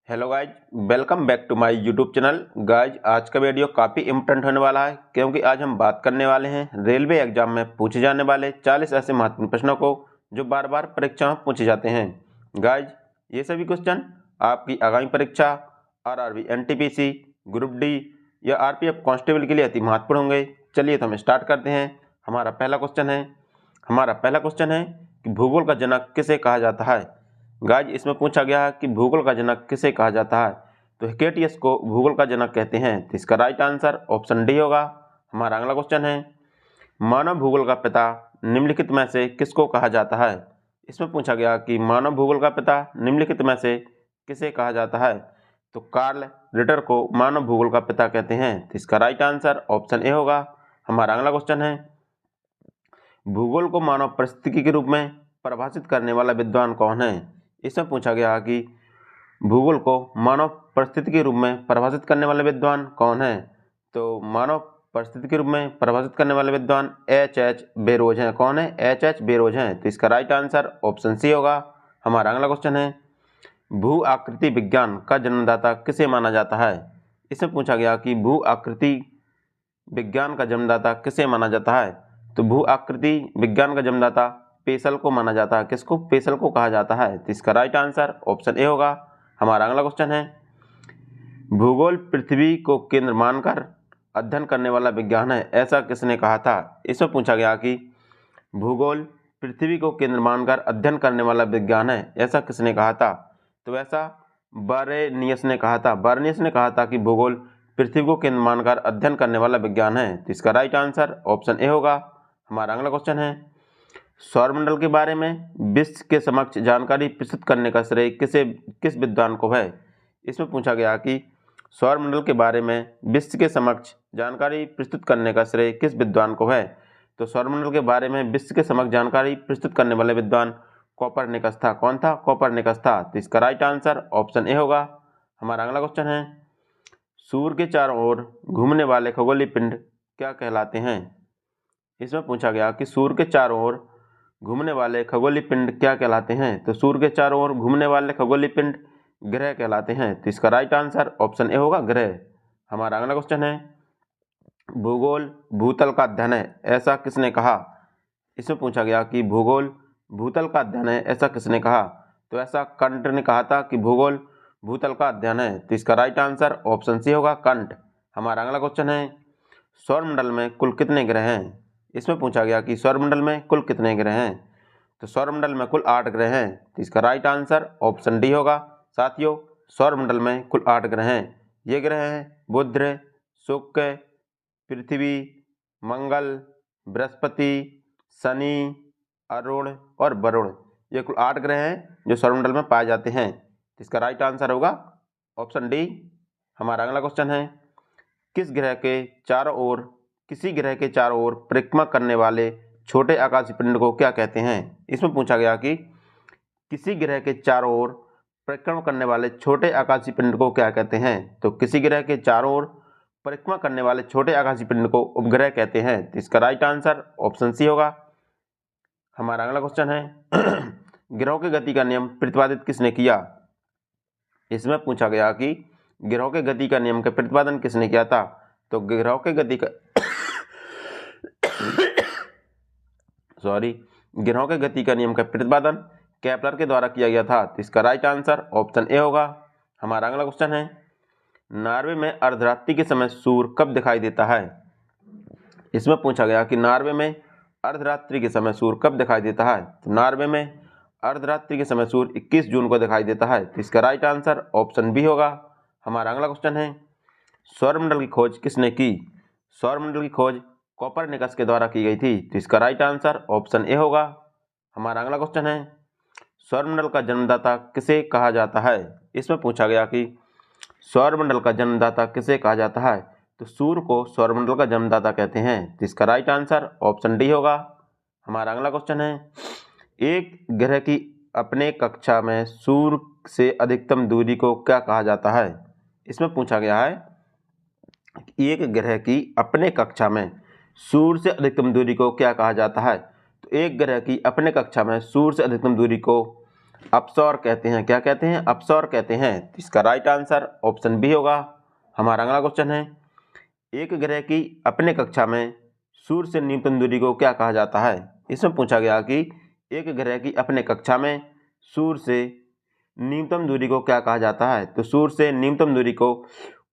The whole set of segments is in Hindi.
Hello guys, welcome back to my YouTube channel. Guys, आज का वीडियो काफ़ी इम्पोर्टेंट होने वाला है क्योंकि आज हम बात करने वाले हैं रेलवे एग्जाम में पूछे जाने वाले 40 ऐसे महत्वपूर्ण प्रश्नों को जो बार बार परीक्षा में पूछे जाते हैं। गाइज, ये सभी क्वेश्चन आपकी आगामी परीक्षा आरआरबी एनटीपीसी, ग्रुप डी या आरपीएफ कांस्टेबल के लिए अति महत्वपूर्ण होंगे। चलिए तो हम स्टार्ट करते हैं। हमारा पहला क्वेश्चन है कि भूगोल का जनक किसे कहा जाता है। गाइज, इसमें पूछा गया है कि भूगोल का जनक किसे कहा जाता है, तो हेकेटियस को भूगोल का जनक कहते हैं। तो इसका राइट आंसर ऑप्शन डी होगा। हमारा अगला क्वेश्चन है, मानव भूगोल का पिता निम्नलिखित में से किसको कहा जाता है। इसमें पूछा गया कि मानव भूगोल का पिता निम्नलिखित में से किसे कहा जाता है, तो कार्ल रिटर को मानव भूगोल का पिता कहते हैं। तो इसका राइट आंसर ऑप्शन ए होगा। हमारा अगला क्वेश्चन है, भूगोल को मानव परिस्थिति के रूप में परिभाषित करने वाला विद्वान कौन है। इसमें पूछा गया कि भूगोल को मानव परिस्थिति के रूप में परिभाषित करने वाले विद्वान कौन है, तो मानव परिस्थिति के रूप में परिभाषित करने वाले विद्वान H.H. बेरोज हैं। कौन है? H.H. बेरोज हैं। तो इसका राइट आंसर ऑप्शन सी होगा। हमारा अगला क्वेश्चन है, भू आकृति विज्ञान का जन्मदाता किसे माना जाता है। इसमें पूछा गया कि भू आकृति विज्ञान का जन्मदाता किसे माना जाता है, तो भू आकृति विज्ञान का जन्मदाता पेशल को माना जाता है। किसको? पेशल को कहा जाता है। तो इसका राइट आंसर ऑप्शन ए होगा। हमारा अगला क्वेश्चन है, भूगोल पृथ्वी को केंद्र मानकर अध्ययन करने वाला विज्ञान है, ऐसा किसने कहा था। इसमें पूछा गया कि भूगोल पृथ्वी को केंद्र मानकर अध्ययन करने वाला विज्ञान है, ऐसा किसने कहा था, तो ऐसा बरेनियस ने कहा था। बरेनियस ने कहा था कि भूगोल पृथ्वी को केंद्र मानकर अध्ययन करने वाला विज्ञान है। तो इसका राइट आंसर ऑप्शन ए होगा। हमारा अगला क्वेश्चन है, सौरमंडल के बारे में विश्व के समक्ष जानकारी प्रस्तुत करने का श्रेय किस विद्वान को है। इसमें पूछा गया कि सौरमंडल के बारे में विश्व के समक्ष जानकारी प्रस्तुत करने का श्रेय किस विद्वान को है, तो सौरमंडल के बारे में विश्व के समक्ष जानकारी प्रस्तुत करने वाले विद्वान कोपरनिकस था। कौन था? कोपरनिकस था। तो इसका राइट आंसर ऑप्शन ए होगा। हमारा अगला क्वेश्चन है, सूर्य के चारों ओर घूमने वाले खगोलीय पिंड क्या कहलाते हैं। इसमें पूछा गया कि सूर्य के चारों ओर घूमने वाले खगोलीय पिंड क्या कहलाते हैं, तो सूर्य के चारों ओर घूमने वाले खगोलीय पिंड ग्रह कहलाते हैं। तो इसका राइट आंसर ऑप्शन ए होगा, ग्रह। हमारा अगला क्वेश्चन है, भूगोल भूतल का अध्ययन है, ऐसा किसने कहा। इसमें पूछा गया कि भूगोल भूतल का अध्ययन है, ऐसा किसने कहा, तो ऐसा कंट ने कहा था कि भूगोल भूतल का अध्ययन है। तो इसका राइट आंसर ऑप्शन सी होगा, कंट। हमारा अगला क्वेश्चन है, सौरमंडल में कुल कितने ग्रह हैं। इसमें पूछा गया कि सौरमंडल में कुल कितने ग्रह हैं, तो सौरमंडल में कुल 8 ग्रह हैं। तो इसका राइट आंसर ऑप्शन डी होगा। साथियों, सौरमंडल में कुल 8 ग्रह हैं। ये ग्रह हैं बुध, शुक्र, पृथ्वी, मंगल, बृहस्पति, शनि, अरुण और वरुण। ये कुल 8 ग्रह हैं जो सौरमंडल में पाए जाते हैं। तो इसका राइट आंसर होगा ऑप्शन डी। हमारा अगला क्वेश्चन है, किसी ग्रह के चारों ओर परिक्रमा करने वाले छोटे आकाशीय पिंड को क्या कहते हैं। इसमें पूछा गया कि किसी ग्रह के चारों ओर परिक्रमा करने वाले छोटे आकाशीय पिंड को क्या कहते हैं, तो किसी ग्रह के चारों ओर परिक्रमा करने वाले छोटे आकाशीय पिंड को उपग्रह कहते हैं। तो इसका राइट आंसर ऑप्शन सी होगा। हमारा अगला क्वेश्चन है, ग्रहों की गति का नियम प्रतिपादित किसने किया। इसमें पूछा गया कि ग्रहों के गति का नियम का प्रतिपादन किसने किया था, तो ग्रहों के गति का ग्रहों के गति का नियम का प्रतिपादन केपलर के द्वारा किया गया था। तो इसका राइट आंसर ऑप्शन ए होगा। हमारा अगला क्वेश्चन है, नॉर्वे में अर्धरात्रि के समय सूर्य कब दिखाई देता है। इसमें पूछा गया कि नॉर्वे में अर्धरात्रि के समय सूर्य कब दिखाई देता है, तो नॉर्वे में अर्धरात्रि के समय सूर्य 21 जून को दिखाई देता है। तो इसका राइट आंसर ऑप्शन बी होगा। हमारा अगला क्वेश्चन है, सौरमंडल की खोज किसने की। सौरमंडल की खोज कोपरनिकस के द्वारा की गई थी। तो इसका राइट आंसर ऑप्शन ए होगा। हमारा अगला क्वेश्चन है, सौरमंडल का जन्मदाता किसे कहा जाता है। इसमें पूछा गया कि सौरमंडल का जन्मदाता किसे कहा जाता है, तो सूर्य को सौरमंडल का जन्मदाता कहते हैं। तो इसका राइट आंसर ऑप्शन डी होगा। हमारा अगला क्वेश्चन है, एक ग्रह की अपने कक्षा में सूर्य से अधिकतम दूरी को क्या कहा जाता है। इसमें पूछा गया है, एक ग्रह की अपने कक्षा में सूर्य से अधिकतम दूरी को क्या कहा जाता है, तो एक ग्रह की अपने कक्षा में सूर्य से अधिकतम दूरी को अपसौर कहते हैं। क्या कहते हैं? अपसौर कहते हैं। तो इसका राइट आंसर ऑप्शन बी होगा। हमारा अगला क्वेश्चन है, एक ग्रह की अपने कक्षा में सूर्य से न्यूनतम दूरी को क्या कहा जाता है? इसमें पूछा गया कि एक ग्रह की अपने कक्षा में सूर्य से न्यूनतम दूरी को क्या कहा जाता है? तो सूर्य से न्यूनतम दूरी को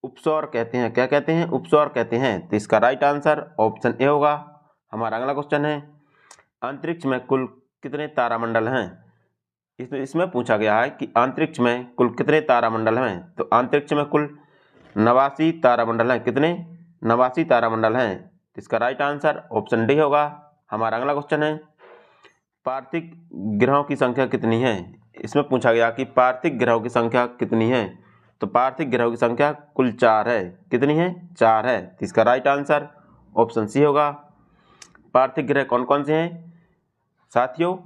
उपसौर कहते हैं। क्या कहते हैं? उपसौर कहते हैं। तो इसका राइट आंसर ऑप्शन ए होगा। हमारा अगला क्वेश्चन है, अंतरिक्ष में कुल कितने तारामंडल हैं? इसमें पूछा गया है कि अंतरिक्ष में कुल कितने तारामंडल हैं? तो अंतरिक्ष में कुल 89 तारामंडल हैं। कितने? 89 तारामंडल हैं। इसका राइट आंसर ऑप्शन डी होगा। हमारा अगला क्वेश्चन है, पार्थिव ग्रहों की संख्या कितनी है? इसमें पूछा गया कि पार्थिव ग्रहों की संख्या कितनी है? तो पार्थिव ग्रहों की संख्या कुल 4 है। कितनी है? 4 है। इसका राइट आंसर ऑप्शन सी होगा। पार्थिव ग्रह कौन कौन से हैं? साथियों,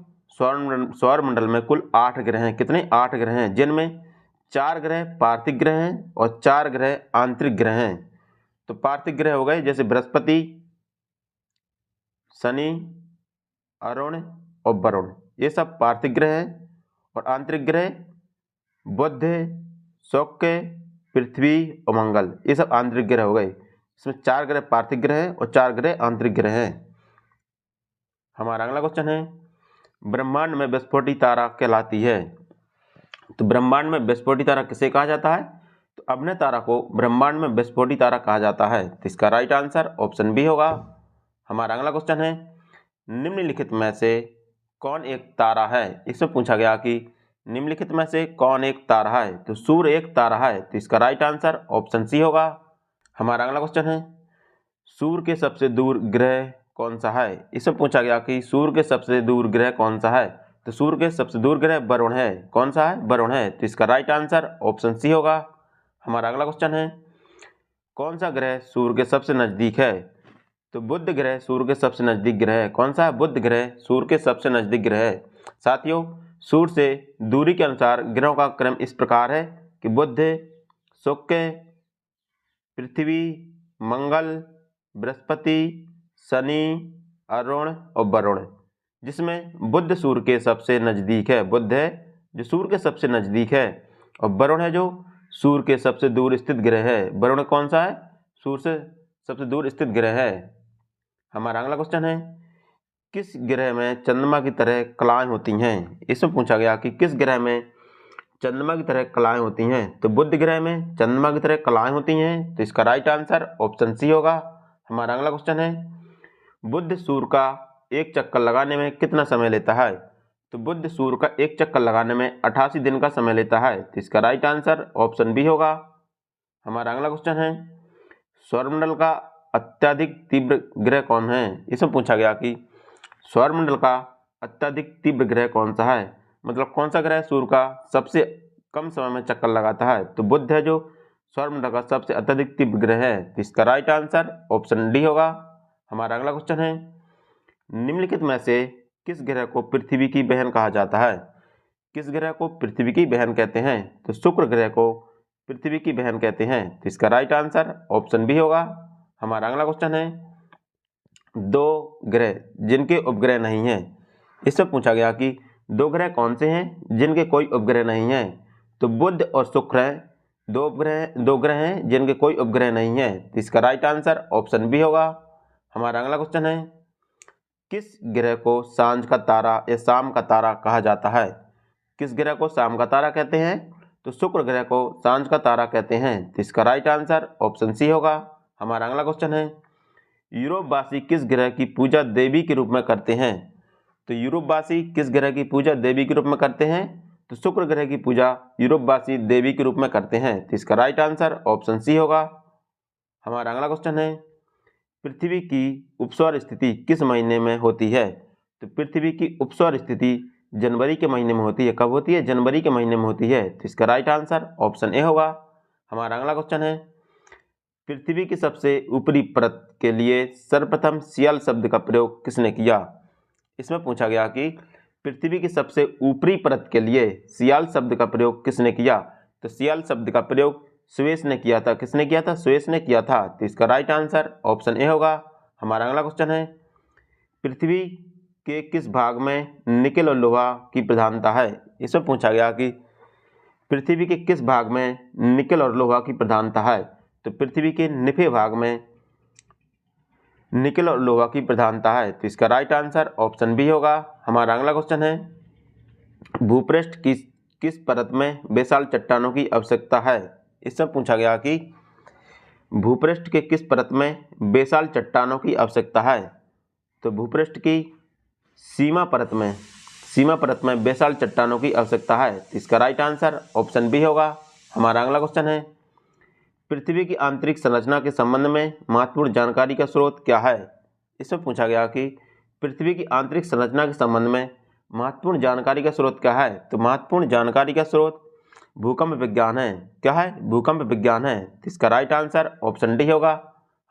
सौरमंडल में कुल 8 ग्रह हैं। कितने? 8 ग्रह हैं, जिनमें 4 ग्रह पार्थिव ग्रह हैं और 4 ग्रह आंतरिक ग्रह हैं। तो पार्थिव ग्रह हो गए जैसे बृहस्पति, शनि, अरुण और वरुण, ये सब पार्थिव ग्रह हैं। और आंतरिक ग्रह बुध, शुक्र, पृथ्वी और मंगल, ये सब आंतरिक ग्रह हो गए। इसमें 4 ग्रह पार्थिव ग्रह हैं और 4 ग्रह आंतरिक ग्रह हैं। हमारा अगला क्वेश्चन है, ब्रह्मांड में विस्फोटी तारा कहलाती है। तो ब्रह्मांड में विस्फोटी तारा किसे कहा जाता है? तो अभिनय तारा को ब्रह्मांड में विस्फोटी तारा कहा जाता है। तो इसका राइट आंसर ऑप्शन बी होगा। हमारा अगला क्वेश्चन है, निम्नलिखित में से कौन एक तारा है? इसमें पूछा गया कि निम्नलिखित में से कौन एक तारा है? तो सूर्य एक तारा है। तो इसका राइट आंसर ऑप्शन सी होगा। हमारा अगला क्वेश्चन है, सूर्य के सबसे दूर ग्रह कौन सा है? इसमें पूछा गया कि सूर्य के सबसे दूर ग्रह कौन सा है? तो सूर्य के सबसे दूर ग्रह वरुण है। कौन सा है? वरुण है। तो इसका राइट आंसर ऑप्शन सी होगा। हमारा अगला क्वेश्चन है, कौन सा ग्रह सूर्य के सबसे नजदीक है? तो बुध ग्रह सूर्य के सबसे नजदीक ग्रह है। कौन सा है? बुध ग्रह सूर्य के सबसे नजदीक ग्रह है। साथियों, सूर्य से दूरी के अनुसार ग्रहों का क्रम इस प्रकार है कि बुध, शुक्र, पृथ्वी, मंगल, बृहस्पति, शनि, अरुण और वरुण, जिसमें बुध सूर्य के सबसे नजदीक है। बुध है जो सूर्य के सबसे नजदीक है और वरुण है जो सूर्य के सबसे दूर स्थित ग्रह है। वरुण कौन सा है? सूर्य से सबसे दूर स्थित ग्रह है। हमारा अगला क्वेश्चन है, किस ग्रह में चंद्रमा की तरह कलाएं होती हैं? इसमें पूछा गया कि किस ग्रह में चंद्रमा की तरह कलाएं होती हैं? तो बुध ग्रह में चंद्रमा की तरह कलाएं होती हैं। तो इसका राइट आंसर ऑप्शन सी होगा। हमारा अगला क्वेश्चन है, बुध सूर्य का एक चक्कर लगाने में कितना समय लेता है? तो बुध सूर्य का एक चक्कर लगाने में 88 दिन का समय लेता है। तो इसका राइट आंसर ऑप्शन बी होगा। हमारा अगला क्वेश्चन है, सौरमंडल का अत्यधिक तीव्र ग्रह कौन है? इसमें पूछा गया कि सौरमंडल का अत्यधिक तीव्र ग्रह कौन सा है? मतलब कौन सा ग्रह सूर्य का सबसे कम समय में चक्कर लगाता है? तो बुध है जो सौरमंडल का सबसे अत्यधिक तीव्र ग्रह है। तो इसका राइट आंसर ऑप्शन डी होगा। हमारा अगला क्वेश्चन है, निम्नलिखित में से किस ग्रह को पृथ्वी की बहन कहा जाता है? किस ग्रह को पृथ्वी की बहन कहते हैं? तो शुक्र ग्रह को पृथ्वी की बहन कहते हैं। तो इसका राइट आंसर ऑप्शन बी होगा। हमारा अगला क्वेश्चन है, 2 ग्रह जिनके उपग्रह नहीं हैं। इसमें पूछा गया कि 2 ग्रह कौन से हैं जिनके कोई उपग्रह नहीं है? तो बुध और शुक्र हैं, 2 ग्रह हैं जिनके कोई उपग्रह नहीं है। तो इसका राइट आंसर ऑप्शन बी होगा। हमारा अगला क्वेश्चन है, किस ग्रह को सांझ का तारा या शाम का तारा कहा जाता है? किस ग्रह को शाम का तारा कहते हैं? तो शुक्र ग्रह को सांझ का तारा कहते हैं। तो इसका राइट आंसर ऑप्शन सी होगा। हमारा अगला क्वेश्चन है, यूरोपवासी किस ग्रह की पूजा देवी के रूप में करते हैं? तो यूरोपवासी किस ग्रह की पूजा देवी के रूप में करते हैं? तो शुक्र ग्रह की पूजा यूरोपवासी देवी के रूप में करते हैं। तो इसका राइट आंसर ऑप्शन सी होगा। हमारा अगला क्वेश्चन है, पृथ्वी की उपसौर स्थिति किस महीने में होती है? तो पृथ्वी की उपसौर स्थिति जनवरी के महीने में होती है। कब होती है? जनवरी के महीने में होती है। तो इसका राइट आंसर ऑप्शन ए होगा। हमारा अगला क्वेश्चन है, पृथ्वी की सबसे ऊपरी परत के लिए सर्वप्रथम सियाल शब्द का प्रयोग किसने किया? इसमें पूछा गया कि पृथ्वी की सबसे ऊपरी परत के लिए सियाल शब्द का प्रयोग किसने किया? तो सियाल शब्द का प्रयोग सुएस ने किया था। किसने किया था? सुएस ने किया था। तो इसका राइट आंसर ऑप्शन ए होगा। हमारा अगला क्वेश्चन है, पृथ्वी के किस भाग में निकेल और लोहा की प्रधानता है। इसमें पूछा गया कि पृथ्वी के किस भाग में निकेल और लोहा की प्रधानता है। तो पृथ्वी के निफे भाग में निकेल और लोहा की प्रधानता है। तो इसका राइट आंसर ऑप्शन बी होगा। हमारा अगला क्वेश्चन है, भूपृष्ठ की किस परत में बेसाल चट्टानों की आवश्यकता है। इससे पूछा गया कि भूपृष्ठ के किस परत में बेसाल चट्टानों की आवश्यकता है। तो भूपृष्ठ की सीमा परत में बेसाल चट्टानों की आवश्यकता है। तो इसका राइट आंसर ऑप्शन बी होगा। हमारा अगला क्वेश्चन है, पृथ्वी की आंतरिक संरचना के संबंध में महत्वपूर्ण जानकारी का स्रोत क्या है। इसमें पूछा गया कि पृथ्वी की आंतरिक संरचना के संबंध में महत्वपूर्ण जानकारी का स्रोत क्या है। तो महत्वपूर्ण जानकारी का स्रोत भूकंप विज्ञान है। क्या है? भूकंप विज्ञान है। तो इसका राइट आंसर ऑप्शन डी होगा।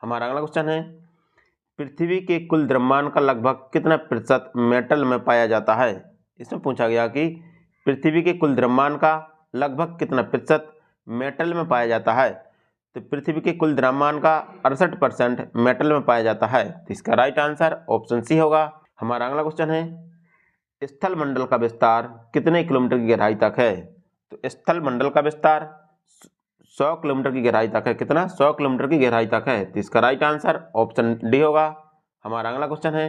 हमारा अगला क्वेश्चन है, पृथ्वी के कुल द्रव्यमान का लगभग कितना प्रतिशत मेटल में पाया जाता है। इसमें पूछा गया कि पृथ्वी के कुल द्रव्यमान का लगभग कितना प्रतिशत मेटल में पाया जाता है। तो पृथ्वी के कुल द्रव्यमान का 68% मेटल में पाया जाता है। तो इसका राइट आंसर ऑप्शन सी होगा। हमारा अगला क्वेश्चन है, स्थल मंडल का विस्तार कितने किलोमीटर की गहराई तक है। तो स्थल मंडल का विस्तार 100 किलोमीटर की गहराई तक है। कितना? 100 किलोमीटर की गहराई तक है। तो इसका राइट आंसर ऑप्शन डी होगा। हमारा अगला क्वेश्चन है,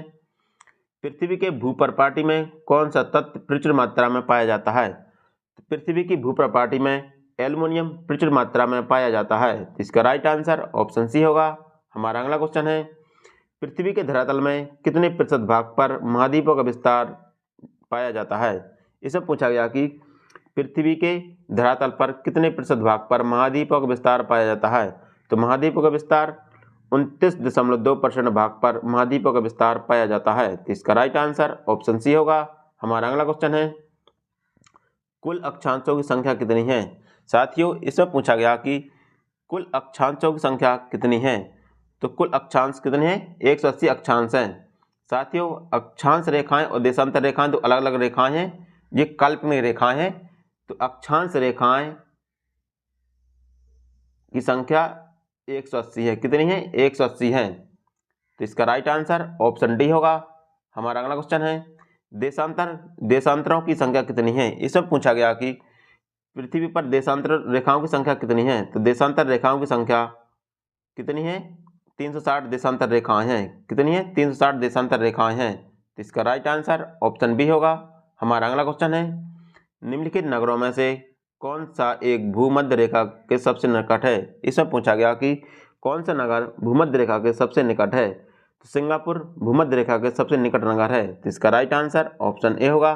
पृथ्वी के भूप्रपाटी में कौन सा तत्व प्रचुर मात्रा में पाया जाता है। तो पृथ्वी की भूप्रपाटी में एल्युमिनियम प्रचुर मात्रा में पाया जाता है। तो इसका राइट आंसर ऑप्शन सी होगा। हमारा अगला क्वेश्चन है, पृथ्वी के धरातल में कितने प्रतिशत भाग पर महाद्वीपों का विस्तार पाया जाता है। इसे पूछा गया कि पृथ्वी के धरातल पर कितने प्रतिशत भाग पर महाद्वीपों का विस्तार पाया जाता है। तो महाद्वीपों का विस्तार 29.2% भाग पर महाद्वीपों का विस्तार पाया जाता है। तो इसका राइट आंसर ऑप्शन सी होगा। हमारा अगला क्वेश्चन है, कुल अक्षांशों की संख्या कितनी है। साथियों, इसमें पूछा गया कि कुल अक्षांशों की संख्या कितनी है। तो कुल अक्षांश कितने हैं? 180 अक्षांश हैं। साथियों, अक्षांश रेखाएं और देशांतर रेखाएं तो अलग अलग रेखाएं हैं, ये काल्पनिक रेखाएं हैं। तो अक्षांश रेखाएं की संख्या 180 है। कितनी है? 180 है। तो इसका राइट आंसर ऑप्शन डी होगा। हमारा अगला क्वेश्चन है, देशांतरों की संख्या कितनी है। इसमें पूछा गया कि पृथ्वी पर देशांतर रेखाओं की संख्या कितनी है। तो देशांतर रेखाओं की संख्या कितनी है? 360 देशांतर रेखाएं हैं। कितनी है? 360 देशांतर रेखाएं हैं। तो इसका राइट आंसर ऑप्शन बी होगा। हमारा अगला क्वेश्चन है, निम्नलिखित नगरों में से कौन सा एक भूमध्य रेखा के सबसे निकट है। इसमें पूछा गया कि कौन सा नगर भूमध्य रेखा के सबसे निकट है। तो सिंगापुर भूमध्य रेखा के सबसे निकट नगर है। तो इसका राइट आंसर ऑप्शन ए होगा।